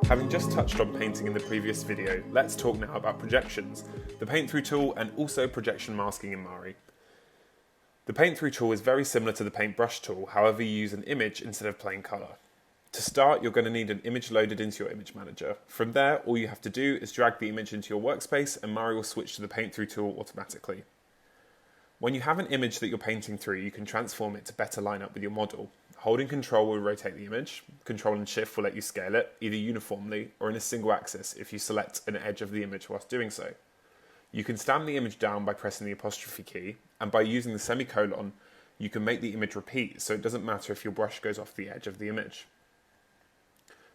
Having just touched on painting in the previous video, let's talk now about projections, the paint through tool and also projection masking in Mari. The paint through tool is very similar to the paintbrush tool, however you use an image instead of plain colour. To start, you're going to need an image loaded into your image manager. From there, all you have to do is drag the image into your workspace and Mari will switch to the paint through tool automatically. When you have an image that you're painting through, you can transform it to better line up with your model. Holding Control will rotate the image, Control and Shift will let you scale it, either uniformly or in a single axis if you select an edge of the image whilst doing so. You can stamp the image down by pressing the apostrophe key, and by using the semicolon, you can make the image repeat, so it doesn't matter if your brush goes off the edge of the image.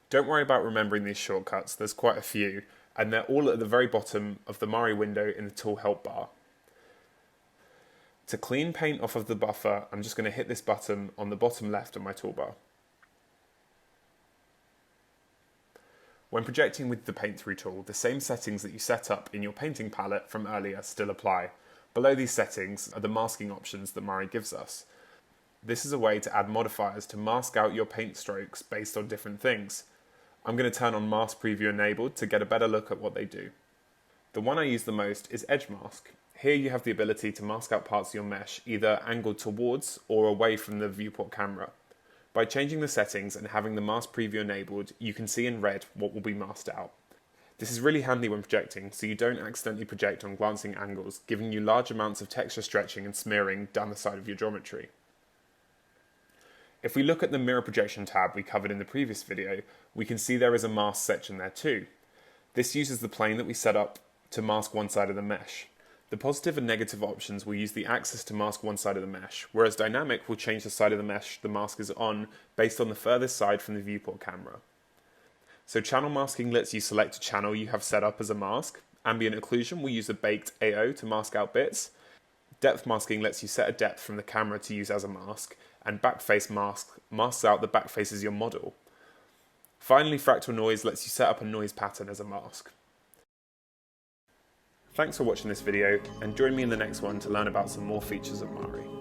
Don't worry about remembering these shortcuts, there's quite a few, and they're all at the very bottom of the Mari window in the Tool Help bar. To clean paint off of the buffer, I'm just going to hit this button on the bottom left of my toolbar. When projecting with the paint through tool, the same settings that you set up in your painting palette from earlier still apply. Below these settings are the masking options that Mari gives us. This is a way to add modifiers to mask out your paint strokes based on different things. I'm going to turn on Mask Preview enabled to get a better look at what they do. The one I use the most is Edge Mask. Here you have the ability to mask out parts of your mesh, either angled towards or away from the viewport camera. By changing the settings and having the Mask Preview enabled, you can see in red what will be masked out. This is really handy when projecting, so you don't accidentally project on glancing angles, giving you large amounts of texture stretching and smearing down the side of your geometry. If we look at the Mirror Projection tab we covered in the previous video, we can see there is a mask section there too. This uses the plane that we set up to mask one side of the mesh. The positive and negative options will use the axis to mask one side of the mesh, whereas dynamic will change the side of the mesh the mask is on based on the furthest side from the viewport camera. So channel masking lets you select a channel you have set up as a mask. Ambient occlusion will use a baked AO to mask out bits. Depth masking lets you set a depth from the camera to use as a mask, and backface mask masks out the back face as your model. Finally, fractal noise lets you set up a noise pattern as a mask. Thanks for watching this video, and join me in the next one to learn about some more features of Mari.